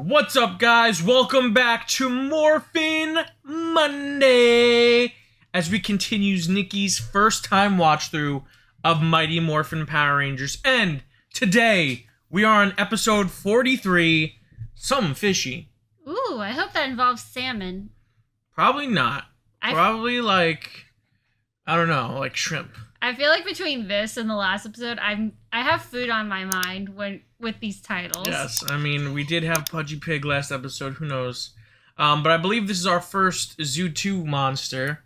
What's up, guys? Welcome back to Morphin Monday as we continue Nicki's first time watch through of Mighty Morphin Power Rangers. And today we are on episode 43, Something Fishy. Ooh, I hope that involves salmon. Probably not. Probably like, I don't know, like shrimp. I feel like between this and the last episode, I have food on my mind with these titles. Yes, I mean, we did have Pudgy Pig last episode, who knows. But I believe this is our first Zoo 2 monster,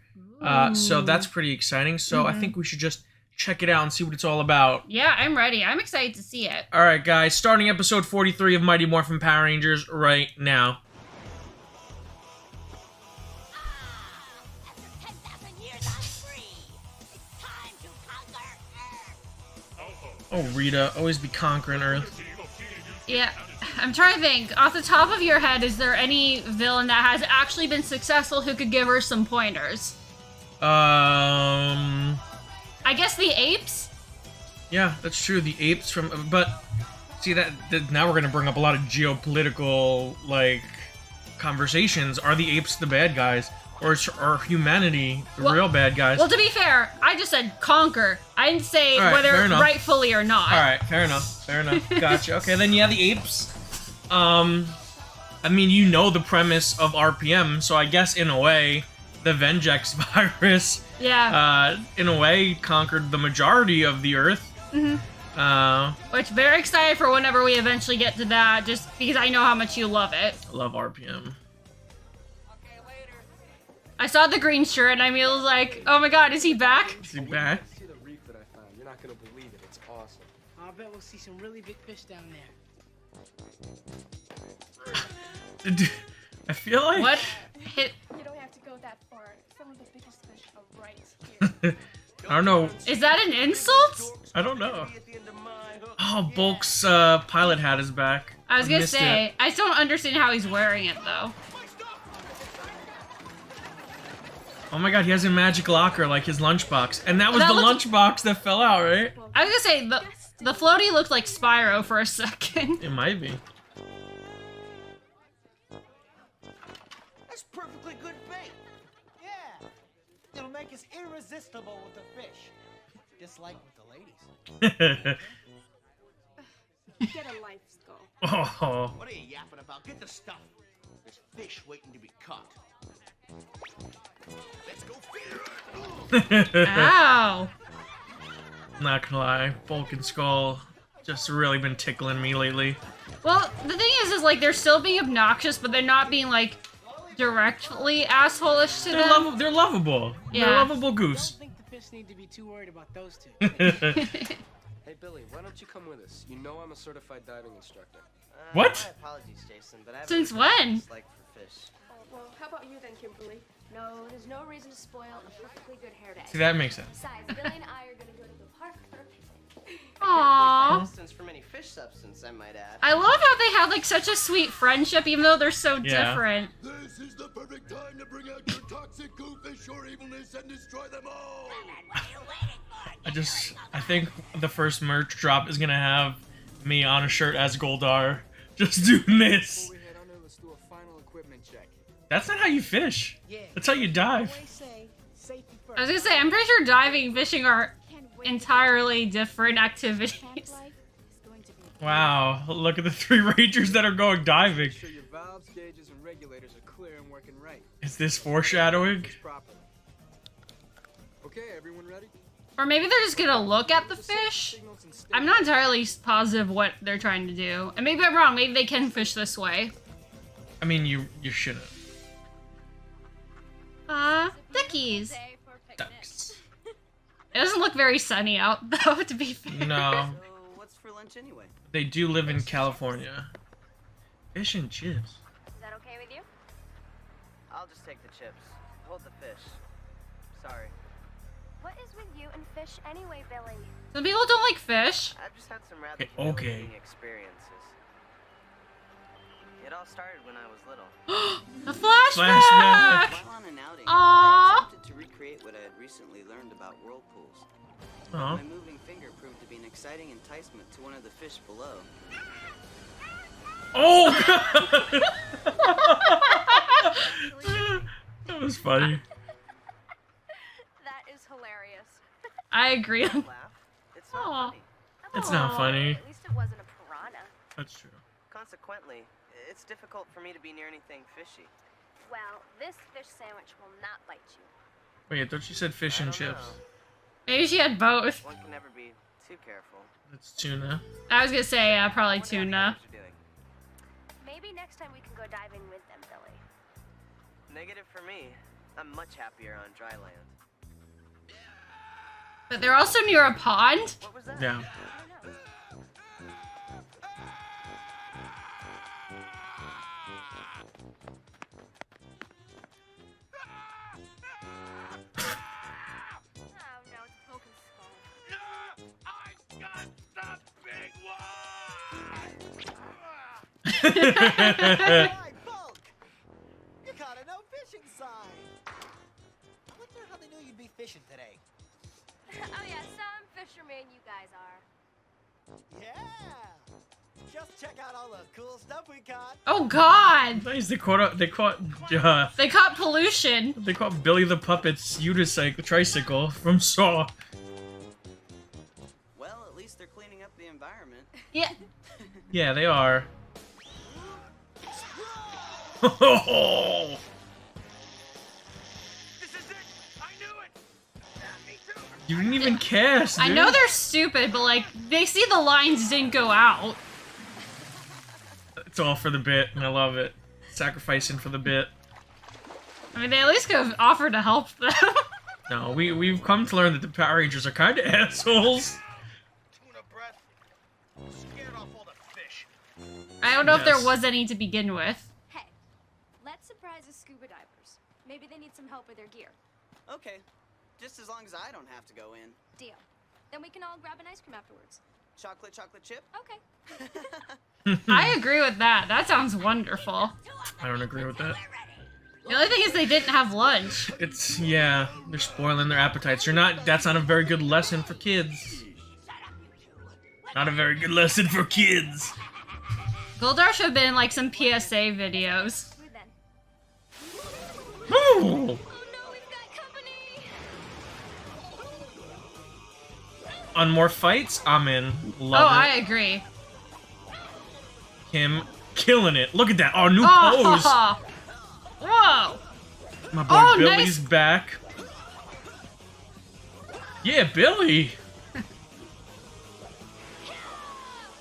so that's pretty exciting. So I think we should just check it out and see what it's all about. Yeah, I'm ready. I'm excited to see it. Alright, guys, starting episode 43 of Mighty Morphin Power Rangers right now. Oh, Rita, always be conquering Earth. Yeah, I'm trying to think. Off the top of your head, is there any villain that has actually been successful who could give her some pointers? I guess the apes? Yeah, that's true. The apes from... But, see, that now we're going to bring up a lot of geopolitical, like, conversations. Are the apes the bad guys? Or are humanity the real bad guys? Well, to be fair, I just said conquer. I didn't say whether rightfully or not. Alright, fair enough. Fair enough. Gotcha. Okay, then yeah, the apes. I mean, you know the premise of RPM, so I guess in a way, the Vengex virus, in a way, conquered the majority of the Earth. Which, very excited for whenever we eventually get to that, just because I know how much you love it. I love RPM. I saw the green shirt and I was like, oh my god, is he back? Is he back? See the reef that I found. You're not gonna believe it. It's awesome. I bet we'll see some really big fish down there. I feel like... What? You don't have to go that far. Some of the biggest fish are right here. I don't know. Is that an insult? I don't know. Oh, Bulk's pilot hat is back. I was gonna say, I still don't understand how he's wearing it though. Oh my god, he has a magic locker like his lunchbox. And that was the lunchbox that fell out, right? I was gonna say, the floaty looked like Spyro for a second. It might be. That's perfectly good bait. Yeah. It'll make us irresistible with the fish. Just like with the ladies. Get a life, Skull. Oh. What are you yapping about? Get the stuff. There's fish waiting to be caught. Let's go feed her. Ow. Not gonna lie, Bulk and Skull just really been tickling me lately. Well, the thing is like they're still being obnoxious, but they're not being like directly asshole-ish to them. They're lovable. Yeah. They're lovable goose. I don't think the fish need to be too worried about those two. Hey, Billy, why don't you come with us? You know I'm a certified diving instructor. What? My apologies, Jason, but I have Since when? like for fish. Well, how about you then, Kimberly? No, there's no reason to spoil a perfectly good hair day. See, that makes sense. Besides, Billy and I are gonna go to the park for a picnic. Aww. Substance from any fish substance, I might add. I love how they have like such a sweet friendship, even though they're so different. This is the perfect time to bring out your toxic Goo Fish or evilness and destroy them all. I think the first merch drop is gonna have me on a shirt as Goldar, just doing this. Before we head under, let's do a final equipment check. That's not how you fish. That's how you dive. I was gonna say, I'm pretty sure diving and fishing are entirely different activities. Wow, look at the 3 Rangers that are going diving. Make sure your valves, gauges, and regulators are clear and working right. Is this foreshadowing? Okay, everyone ready? Or maybe they're just gonna look at the fish? I'm not entirely positive what they're trying to do. And maybe I'm wrong, maybe they can fish this way. I mean, you shouldn't. Duckies. Ducks. It doesn't look very sunny out, though, to be fair. No. So, what's for lunch anyway? They do live in California. Fish and chips. Is that okay with you? I'll just take the chips. Hold the fish. Sorry. What is with you and fish anyway, Billy? Some people don't like fish. I've just had some rather Okay. humiliating experiences. It all started when I was little. A flashback! While on an outing, I Aww. attempted to recreate what I had recently learned about whirlpools. Aw. My moving finger proved to be an exciting enticement to one of the fish below. Oh god! That was funny. That is hilarious. I agree. Laugh. It's not Aw. funny. It's not funny. At least it wasn't a piranha. That's true. Consequently, it's difficult for me to be near anything fishy. Well, this fish sandwich will not bite you. Wait, I thought you said fish I and don't chips. know. Maybe she had both. One can never be too careful. That's tuna. I was gonna say probably Wonder how the tuna. others are doing. Maybe next time we can go diving with them, Billy. Negative for me. I'm much happier on dry land. But they're also near a pond. What was that? Yeah. I don't know. Oh no, it's a broken skull. I got the big Hi, Bulk! You got a no fishing sign. I wonder how they knew you'd be fishing today. Oh yeah, some fishermen you guys are. Yeah. Just check out all the cool stuff we caught. Oh God! Nice. They caught They caught pollution. they caught Billy the Puppet's unicycle tricycle from Saw. Well, at least they're cleaning up the environment. Yeah. Yeah, they are. This is it! I knew it! Me too! You didn't even cast, dude. I know they're stupid, but like they see the lines didn't go out. It's all for the bit, and I love it. Sacrificing for the bit. I mean, they at least could have offered to help them. No, we've come to learn that the Power Rangers are kind of assholes. Tuna breath. Scared off all the fish. I don't know if there Yes. was any to begin with. Hey, let's surprise the scuba divers. Maybe they need some help with their gear. Okay. Just as long as I don't have to go in. Deal. Then we can all grab an ice cream afterwards. Chocolate chip? Okay. I agree with that. That sounds wonderful. I don't agree with that. The only thing is they didn't have lunch. It's, yeah, they're spoiling their appetites. That's not a very good lesson for kids. Not a very good lesson for kids. Goldar should have been in, like, some PSA videos. Smooth then. Ooh. Oh no, we've got company! On more fights, I'm in. Oh, Love I it. agree. Him killing it. Look at that. Oh, new pose. Oh! Whoa! My boy Oh, Billy's nice. back. Yeah, Billy.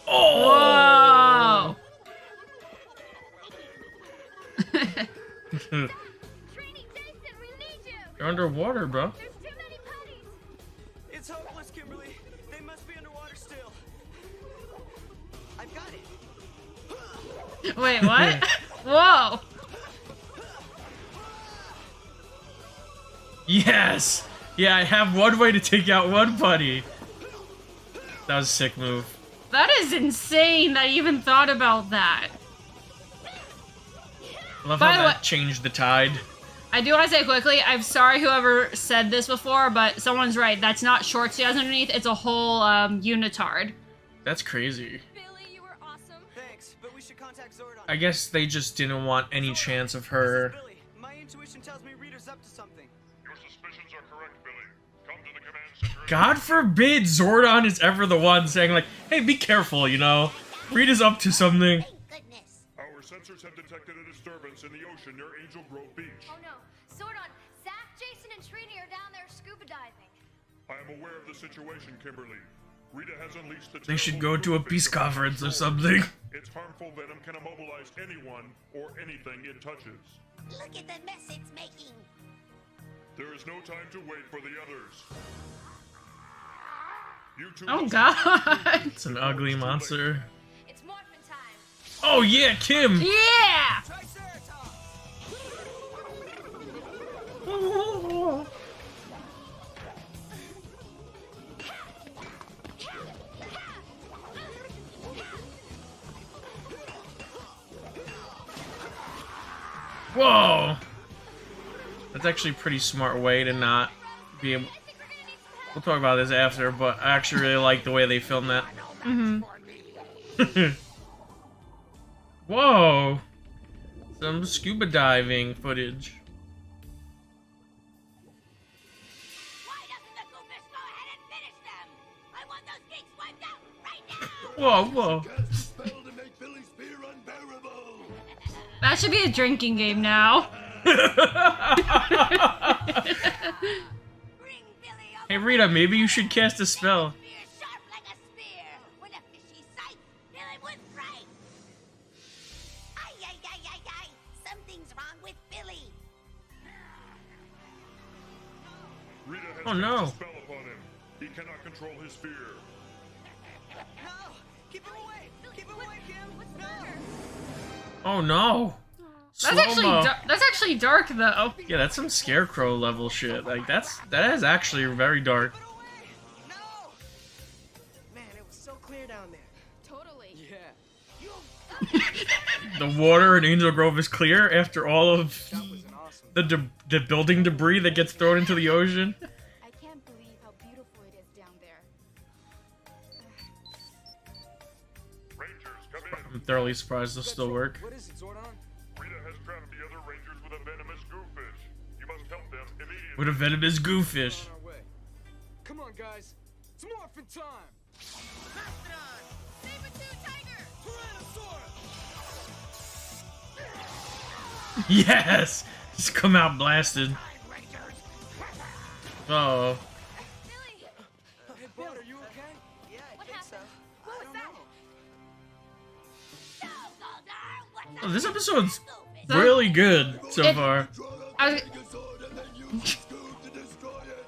Oh. Whoa! Trini, Jason, we need you! You're underwater, bro. There's too many putties! It's hopeless, Kimberly. They must be underwater still. I've got it. Wait, what? Whoa! Yes. Yeah, I have one way to take out one buddy. That was a sick move. That is insane that you even thought about that. I love By how the that changed the tide. I do want to say quickly, I'm sorry whoever said this before, but someone's right. That's not shorts she has underneath. It's a whole unitard. That's crazy. Billy, you were awesome. Thanks, but we should contact Zordon. I guess they just didn't want any chance of her. This is Billy. My intuition tells me Rita's up to something. Your suspicions are correct, Billy. Come to the command center. God forbid Zordon is ever the one saying like, hey, be careful, you know? Rita's up to something. Our sensors have detected a disturbance in the ocean near Angel Grove Beach. Oh no. Zordon, Zack, Jason, and Trini are down there scuba diving. I am aware of the situation, Kimberly. Rita has unleashed the They should terrible go to a Goo Fish peace of our conference or control. something. Its harmful venom can immobilize anyone or anything it touches. Look at the mess it's making. There is no time to wait for the others. You two Oh must- god. It's an ugly monster. It's morphin' time. Oh yeah, Kim! Yeah! Whoa! That's actually a pretty smart way to not be able... We'll talk about this after, but I actually really like the way they filmed that. Mm-hmm. Whoa! Some scuba diving footage. Why doesn't the Goo Fish go ahead and finish them? I want those geeks wiped out right now! Whoa, whoa. Cast a spell to make Billy's fear unbearable. That should be a drinking game now. Bring Billy over. Hey Rita, maybe you should cast a spell. Spear sharp like a spear. When a fishy sight, Billy would fright. Ay, ay, ay, ay, ay. Something's wrong with Billy. Rita has Oh, no. cast a spell upon him. He cannot control his fear. No! Keep it away! Keep it away, Kim! No! Oh no. That's actually dark though. Yeah, that's some scarecrow level shit. Like that is actually very dark. Keep it away! No! Man, it was so clear down there. Totally. Yeah. The water in Angel Grove is clear after all of That was an awesome. the building debris that gets thrown into the ocean. I can't believe how beautiful it is down there. Rangers, come in. I'm thoroughly surprised they'll still work. What is it, Zordon? Rita has trapped the other Rangers with a venomous Goo Fish. You must help them immediately. With a venomous Goo Fish. On our way. Come on, guys. It's morphin' time. Yes! Just come out blasted. Uh-oh. Hey, bud, are you okay? Yeah, I What think so. happened? What was that? No, Goldar, what's Oh, this episode's Goo Fish? really good so It- far. I was, Megazord and then use the scoop to destroy it.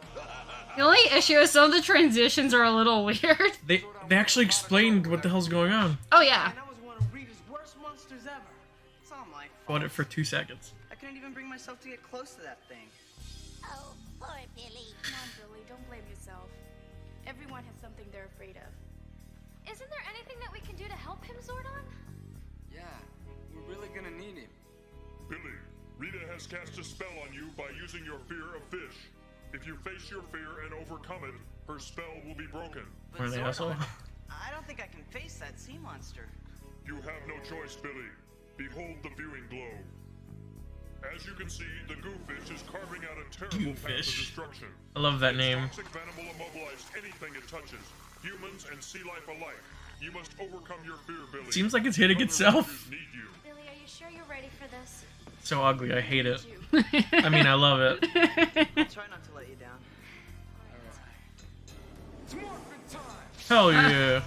the only issue is some of the transitions are a little weird. They actually explained what the hell's going on. Oh yeah. And that was one of Rita's worst monsters ever. It's all my Fought fault. it for 2 seconds. I couldn't even bring myself to get close to that thing. Oh, poor Billy. Come on, Billy, don't blame yourself. Everyone has something they're afraid of. Isn't there anything that we can do to help him, Zordon? Yeah, we're really gonna need him. Billy, Rita has cast a spell on you by using your fear of fish. If you face your fear and overcome it, her spell will be broken. But Or the asshole. I don't think I can face that sea monster. You have no choice, Billy. Behold the viewing globe. As you can see, the Goo Fish is carving out a terrible Goo path of Fish. destruction. I love that Its name. toxic venom will immobilize anything it touches, humans and sea life alike. You must overcome your fear, Billy. Seems like it's hitting Other itself. Rangers need you. Billy, are you sure you're ready for this? So ugly, I hate it. I mean, I love it. I'll try not to let you down. It's morphin' time. Hell yeah.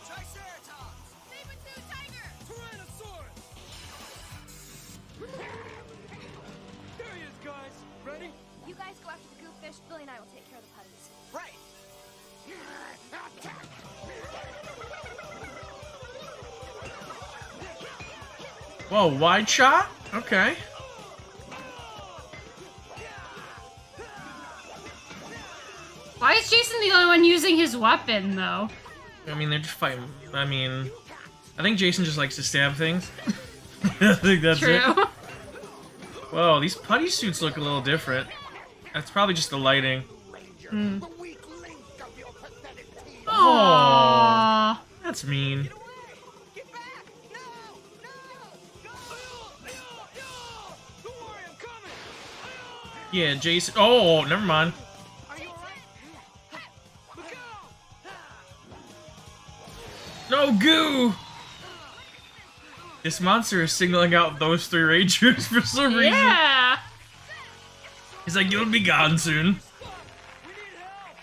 Triceratops. Saber-tooth tiger. Tyrannosaurus. There he is, guys. Ready? You guys go after the Goo Fish, Billy and I will take care of the putties. Right. Whoa, wide shot? Okay. Why is Jason the only one using his weapon though? I mean, they're just fighting. I mean, I think Jason just likes to stab things. I think that's True. it. Whoa, these putty suits look a little different. That's probably just the lighting. Aww. That's mean. Get back! No! No! Don't worry, I'm coming. Yeah, Jason. Oh, never mind. Are you alright? Look out! No goo! This monster is signaling out those 3 Rangers for some reason. Yeah. He's like, you'll be gone soon. We need help.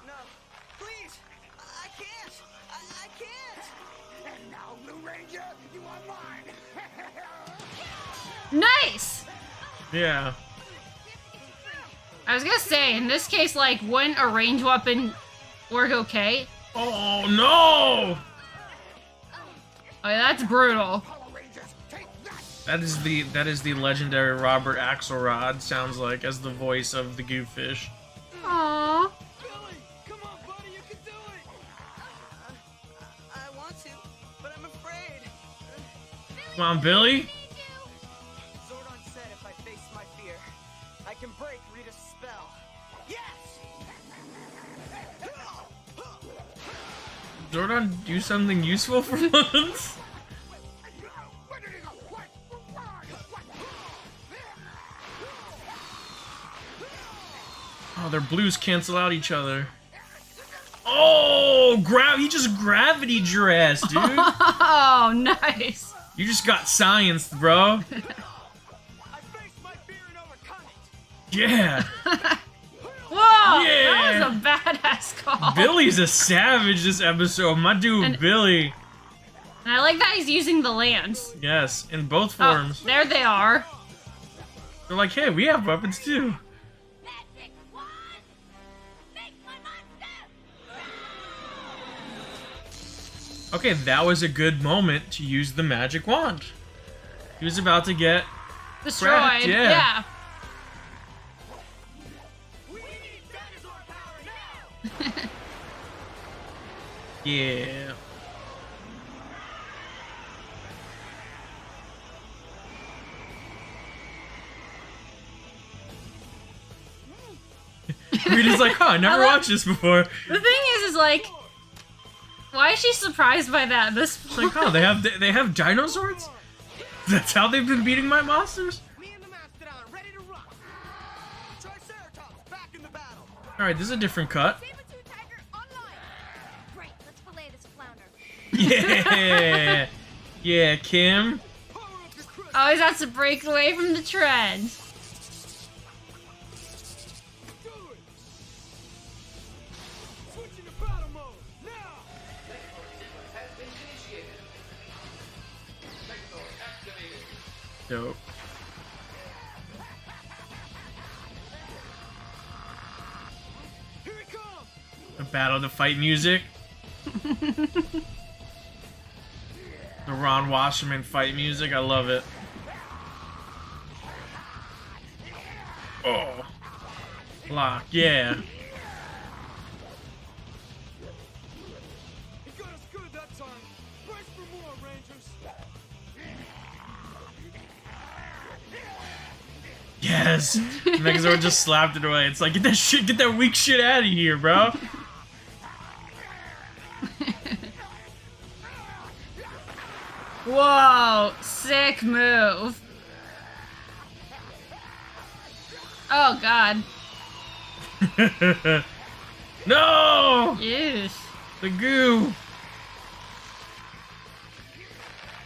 No. Please! I can't! I can't! And now, Blue Ranger, you are mine. Nice. Yeah. I was gonna say, in this case, like, wouldn't a ranged weapon work okay? Oh no! Oh, yeah, that's brutal. That is the legendary Robert Axelrod sounds like as the voice of the Goo Fish. Aww. Billy, come on, buddy, you can do it. I want to, but I'm afraid. Come on, Billy. Zordon said if I face my fear, I can break Rita's spell. Yes! Zordon do something useful for once? Oh, their blues cancel out each other. Oh, he just gravitied your ass, dude. Oh, nice. You just got scienced, bro. Yeah. Whoa, Yeah. that was a badass call. Billy's a savage this episode. My dude, Billy. And I like that he's using the lance. Yes, in both Oh, forms. there they are. They're like, hey, we have weapons too. Okay, that was a good moment to use the magic wand. He was about to get Destroyed. cracked, yeah. Yeah. Rita's like, huh, I never watched this before. The thing is like, why is she surprised by that at this point? It's like, oh, they have dinosaurs? That's how they've been beating my monsters? Alright, this is a different cut. Great, let's fillet this flounder. Yeah! Yeah, Kim. Always has to break away from the trend. Dope. The battle to fight music. The Ron Wasserman fight music, I love it. Oh. Block, yeah. He got us good that time. Brace for more, Rangers. Yes! Megazord just slapped it away. It's like, get that weak shit out of here, bro. Whoa, sick move. Oh god. No! Yes. The goo!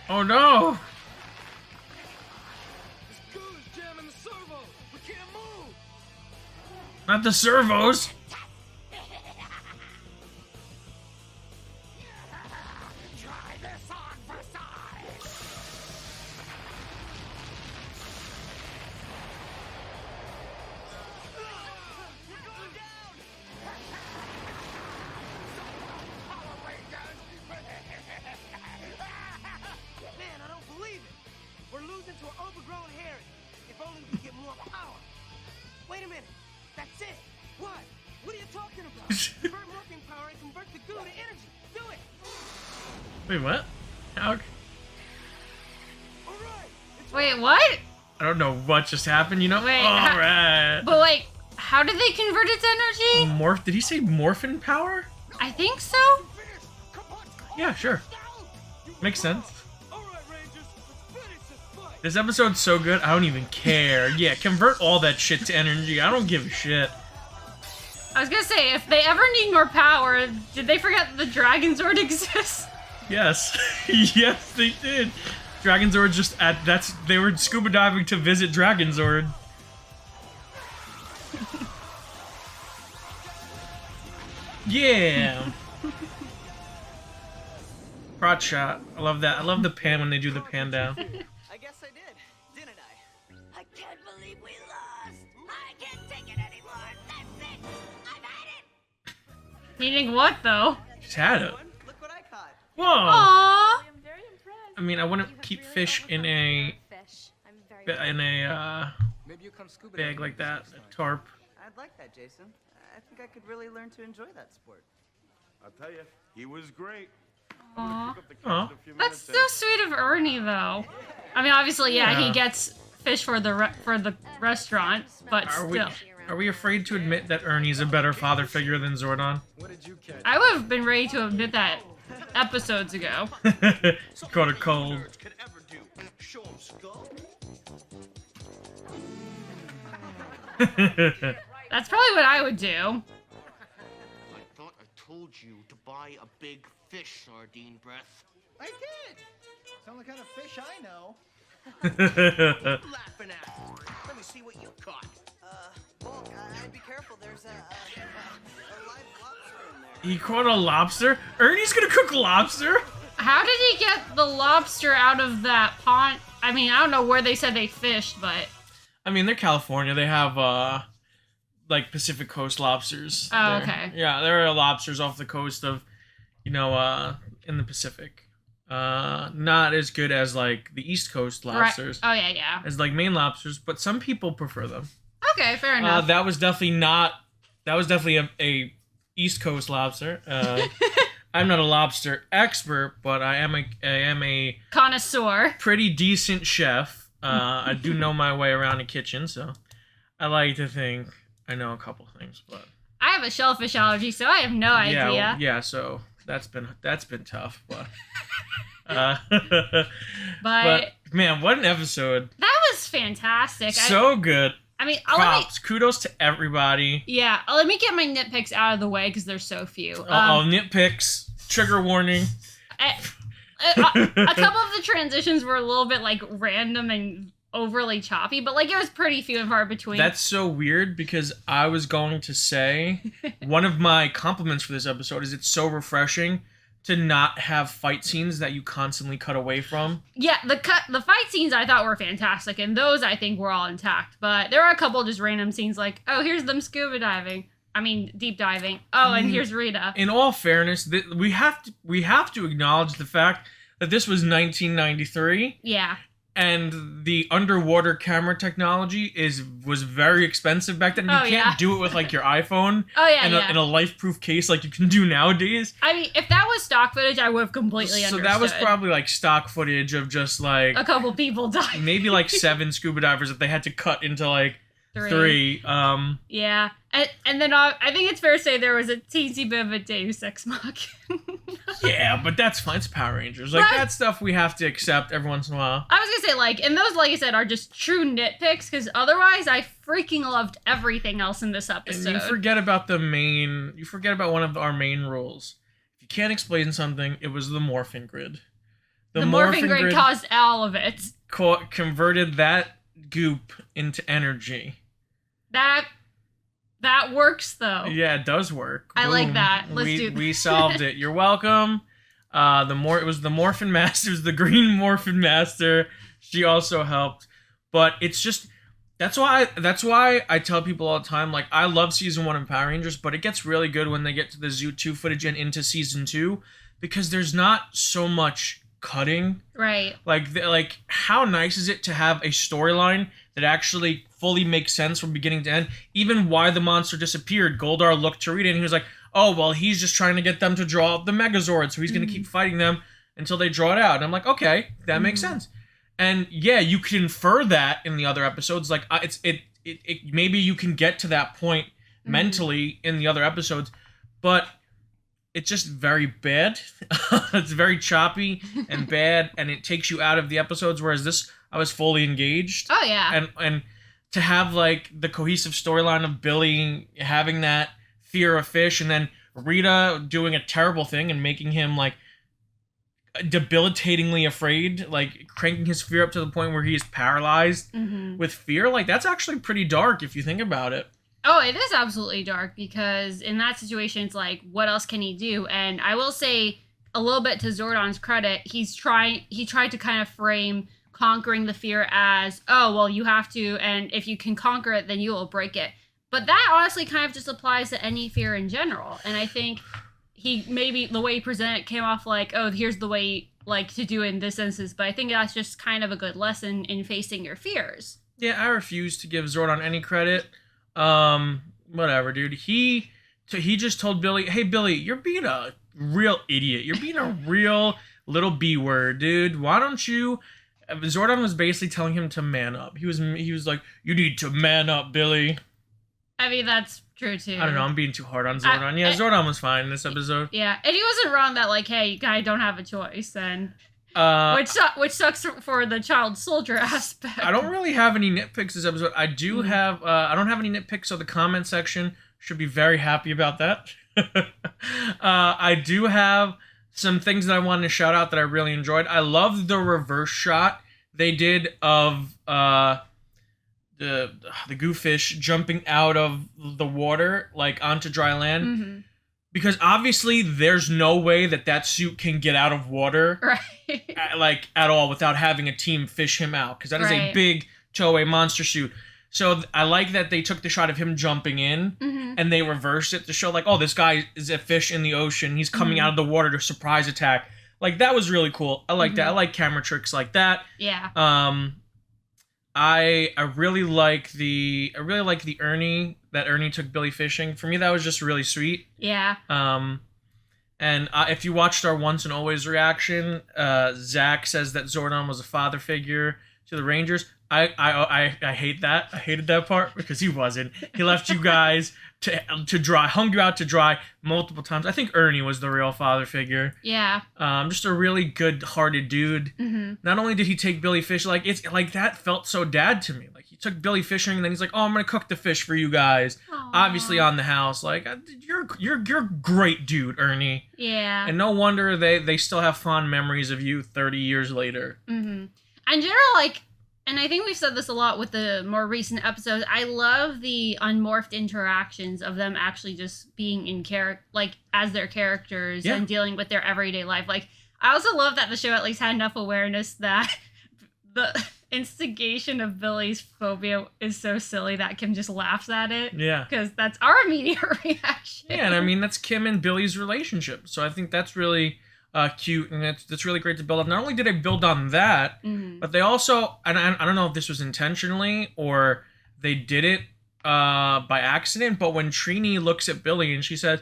Oh no! Not the servos! Wait a minute. That's it. What? What are you talking about? Convert morphing power and convert the goo to energy. Do it. Wait, what? How? Wait, what? I don't know what just happened, you know? Wait, Alright. But like, how did they convert it to energy? Morph, did he say morphin power? I think so. Yeah, sure. Makes sense. This episode's so good, I don't even care. Yeah, convert all that shit to energy. I don't give a shit. I was gonna say, if they ever need more power, did they forget that the Dragonzord exists? Yes. Yes, they did. Dragonzord just they were scuba diving to visit Dragonzord. Yeah. Prot shot. I love that. I love the pan when they do the pan down. I guess I did, didn't I? I can't believe we lost. I can't take it anymore. That's it. I've had it. Needing what though? Just had it. Look what I caught. Whoa. Aww. I mean, I wouldn't keep fish in a bag like that. A tarp. I'd like that, Jason. I think I could really learn to enjoy that sport. I'll tell you, he was great. Aww. Aw. That's so sweet of Ernie, though. I mean, obviously, yeah, he gets fish for the restaurant, but Are we afraid to admit that Ernie's a better father figure than Zordon? I would have been ready to admit that episodes ago. Caught a cold. Could ever do. Show 'em skull. That's probably what I would do. I thought I told you to buy a big fish, Sardine Breath. I did. It's the only kind of fish I know. Laughing at. Let me see what you caught. Well, I'd be careful. There's a live lobster in there. He caught a lobster? Ernie's gonna cook lobster? How did he get the lobster out of that pond? I mean, I don't know where they said they fished, but... I mean, they're California. They have, like, Pacific Coast lobsters. Oh, there. okay. Yeah, there are lobsters off the coast of, in the Pacific. Not as good as, like, the East Coast lobsters. Right. Oh, yeah. As, like, Maine lobsters, but some people prefer them. Okay, fair enough. That was definitely a East Coast lobster. I'm not a lobster expert, but I am a connoisseur. Pretty decent chef. I do know my way around a kitchen, so I like to think I know a couple things. But I have a shellfish allergy, so I have no idea. Yeah. So that's been tough, but. But man, what an episode! That was fantastic. So good. I mean, props, kudos to everybody. Yeah, let me get my nitpicks out of the way because there's so few. Nitpicks, trigger warning. A couple of the transitions were a little bit like random and overly choppy, but like it was pretty few and far between. That's so weird because I was going to say one of my compliments for this episode is it's so refreshing to not have fight scenes that you constantly cut away from. Yeah, the fight scenes I thought were fantastic, and those I think were all intact. But there were a couple just random scenes like, oh, here's them scuba diving. I mean, deep diving. Oh, and here's Rita. In all fairness, we have to acknowledge the fact that this was 1993. Yeah. And the underwater camera technology was very expensive back then. You can't do it with like your iPhone. In a life-proof case like you can do nowadays. I mean, if that was stock footage, I would have completely understood. So that was probably like stock footage of just like a couple people dying. Maybe like 7 scuba divers that they had to cut into like 3. Yeah. And then I think it's fair to say there was a teensy bit of a Deus Ex Machina. Yeah, but that's fine. It's Power Rangers. Like, that stuff we have to accept every once in a while. I was gonna say, like, and those, like I said, are just true nitpicks, because otherwise I freaking loved everything else in this episode. And you forget about one of our main rules. If you can't explain something, it was the morphing grid. The morphing grid caused all of it. Converted that goop into energy. That works, though. Yeah, it does work. I like that. Let's do that. We solved it. You're welcome. It was the Morphin Master, it was the Green Morphin Master. She also helped. But it's just that's why I tell people all the time, like, I love season 1 of Power Rangers, but it gets really good when they get to the Zoo 2 footage and into season 2, because there's not so much cutting. Right. Like how nice is it to have a storyline that actually fully makes sense from beginning to end? Even why the monster disappeared, Goldar looked to Rita and he was like, oh, well, he's just trying to get them to draw up the Megazord, so he's going to keep fighting them until they draw it out. And I'm like, okay, that makes sense. And yeah, you can infer that in the other episodes. Like, maybe you can get to that point mentally in the other episodes, but it's just very bad. It's very choppy and bad, and it takes you out of the episodes, whereas this, I was fully engaged. Oh, yeah. And to have, like, the cohesive storyline of Billy having that fear of fish, and then Rita doing a terrible thing and making him, like, debilitatingly afraid, like, cranking his fear up to the point where he is paralyzed with fear, like, that's actually pretty dark if you think about it. Oh, it is absolutely dark, because in that situation, it's like, what else can he do? And I will say, a little bit to Zordon's credit, he tried to kind of frame conquering the fear as, oh, well, you have to, and if you can conquer it, then you will break it. But that honestly kind of just applies to any fear in general. And I think maybe the way he presented it came off like, oh, here's the way, like, to do it in this instance. But I think that's just kind of a good lesson in facing your fears. Yeah, I refuse to give Zordon any credit. Whatever, dude. He just told Billy, hey, Billy, you're being a real idiot. You're being a real little B word, dude. Why don't you... Zordon was basically telling him to man up. He was like, you need to man up, Billy. I mean, that's true too. I don't know. I'm being too hard on Zordon. Zordon was fine in this episode. Yeah, and he wasn't wrong that like, hey, you guys don't have a choice, and which sucks for the child soldier aspect. I don't really have any nitpicks this episode. I do have. I don't have any nitpicks, so the comment section should be very happy about that. I do have some things that I wanted to shout out that I really enjoyed. I love the reverse shot they did of the Goo Fish jumping out of the water like onto dry land, because obviously there's no way that suit can get out of water, right? Like at all without having a team fish him out, because that is a big Toei monster suit. So I like that they took the shot of him jumping in and they reversed it to show like, oh, this guy is a fish in the ocean. He's coming out of the water to surprise attack. Like that was really cool. I like that. I like camera tricks like that. Yeah. I really like the Ernie, that Ernie took Billy fishing. For me, that was just really sweet. Yeah. And if you watched our Once and Always reaction, Zack says that Zordon was a father figure to the Rangers. I hate that. I hated that part because he wasn't. He left you guys to dry, hung you out to dry multiple times. I think Ernie was the real father figure. Yeah. Just a really good-hearted dude. Not only did he take Billy fish, like it's like that felt so dad to me. Like he took Billy fishing, and then he's like, "Oh, I'm gonna cook the fish for you guys." Aww. Obviously on the house. Like you're great, dude, Ernie. Yeah. And no wonder they still have fond memories of you 30 years later. In general, like. And I think we've said this a lot with the more recent episodes. I love the unmorphed interactions of them actually just being in character, like as their characters and dealing with their everyday life. Like, I also love that the show at least had enough awareness that the instigation of Billy's phobia is so silly that Kim just laughs at it. Yeah. Because that's our immediate reaction. Yeah, and I mean, that's Kim and Billy's relationship. So I think that's really cute, and that's really great to build up. Not only did I build on that, but they also, and I don't know if this was intentionally or they did it by accident, but when Trini looks at Billy and she says,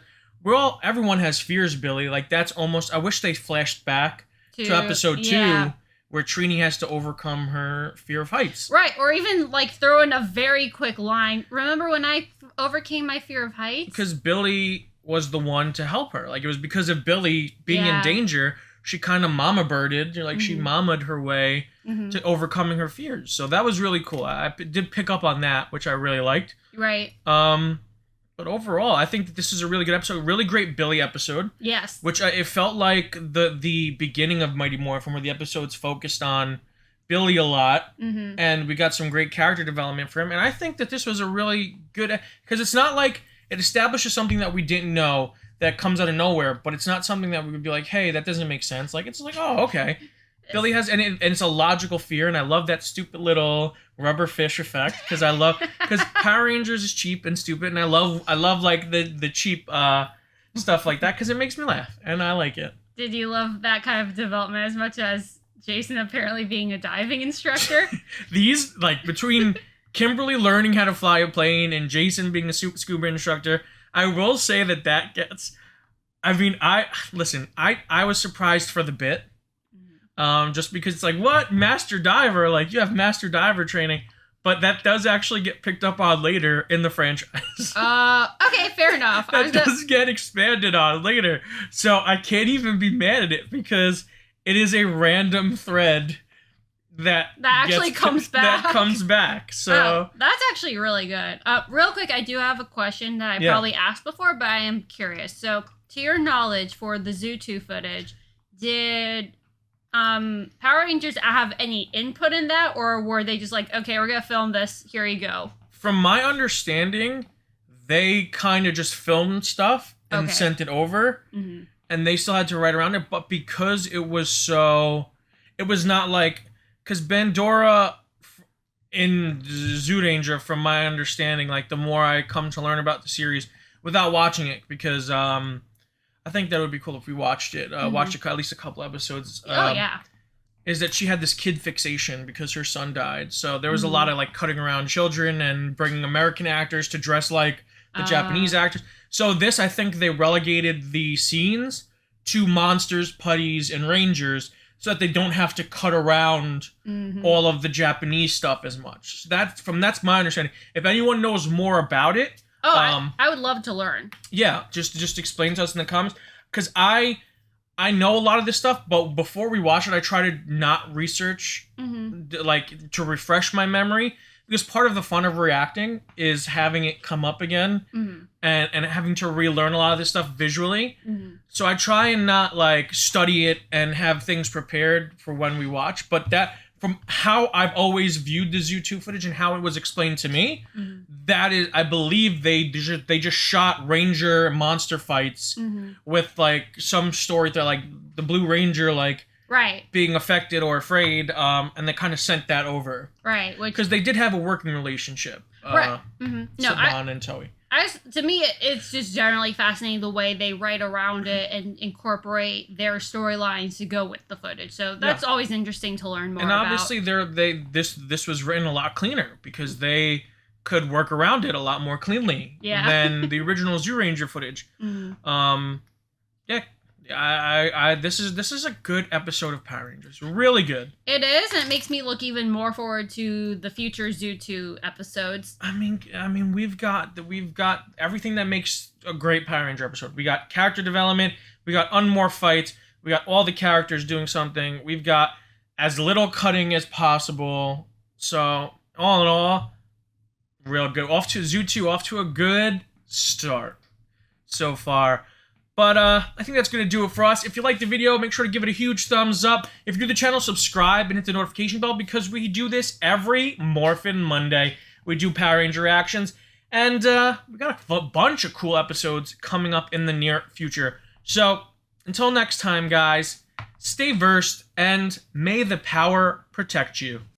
everyone has fears, Billy, like that's almost, I wish they flashed back to episode 2 where Trini has to overcome her fear of heights. Right, or even like throw in a very quick line, remember when I overcame my fear of heights? Because Billy was the one to help her. Like, it was because of Billy being in danger, she kind of mama birded, like she mama'd her way to overcoming her fears. So that was really cool. I did pick up on that, which I really liked. Right. But overall, I think that this is a really good episode. Really great Billy episode. Yes. Which it felt like the beginning of Mighty Morphin, where the episodes focused on Billy a lot, and we got some great character development for him. And I think that this was a really good, because it's not like it establishes something that we didn't know that comes out of nowhere, but it's not something that we would be like, hey, that doesn't make sense. Like, it's like, oh, okay. Billy has, and it's a logical fear, and I love that stupid little rubber fish effect, because Power Rangers is cheap and stupid, and I love like the cheap stuff like that, because it makes me laugh, and I like it. Did you love that kind of development as much as Jason apparently being a diving instructor? These, like, between Kimberly learning how to fly a plane and Jason being a scuba instructor, I will say that gets, I mean, I was surprised for the bit, just because it's like, what, master diver, like you have master diver training, but that does actually get picked up on later in the franchise. Okay, fair enough. That does get expanded on later, so I can't even be mad at it, because it is a random thread that actually comes back. So that's actually really good. Real quick, I do have a question that I probably asked before, but I am curious. So, to your knowledge, for the Zoo 2 footage, did Power Rangers have any input in that, or were they just like, okay, we're gonna film this, here you go? From my understanding, they kind of just filmed stuff and sent it over, and they still had to write around it, but because it was not like, because Bandora in Zyuranger, from my understanding, like the more I come to learn about the series without watching it, because I think that would be cool if we watched it, watched at least a couple episodes. Is that she had this kid fixation because her son died. So there was a lot of like cutting around children and bringing American actors to dress like the Japanese actors. So this, I think they relegated the scenes to monsters, putties, and rangers, so that they don't have to cut around all of the Japanese stuff as much. So that's my understanding. If anyone knows more about it, Oh, I would love to learn. Yeah, just explain to us in the comments, because I know a lot of this stuff, but before we watch it, I try to not research, like, to refresh my memory, because part of the fun of reacting is having it come up again, and having to relearn a lot of this stuff visually. So I try and not, like, study it and have things prepared for when we watch, but that, from how I've always viewed the Zoo 2 footage and how it was explained to me, that is, I believe they just shot Ranger monster fights with, like, some story that, like, the Blue Ranger, like, being affected or afraid, and they kind of sent that over. Because they did have a working relationship. No, Saban and Toei. To me, it's just generally fascinating the way they write around it and incorporate their storylines to go with the footage. So that's always interesting to learn more about. And obviously, this was written a lot cleaner because they could work around it a lot more cleanly than the original Zyuranger footage. This is a good episode of Power Rangers. Really good. It is, and it makes me look even more forward to the future Zoo 2 episodes. I mean, we've got everything that makes a great Power Ranger episode. We got character development. We got unmorph fights. We got all the characters doing something. We've got as little cutting as possible. So all in all, real good. Zoo 2 off to a good start so far. But I think that's going to do it for us. If you liked the video, make sure to give it a huge thumbs up. If you're new to the channel, subscribe and hit the notification bell, because we do this every Morphin Monday. We do Power Ranger reactions, and we got a bunch of cool episodes coming up in the near future. So, until next time, guys, stay versed, and may the power protect you.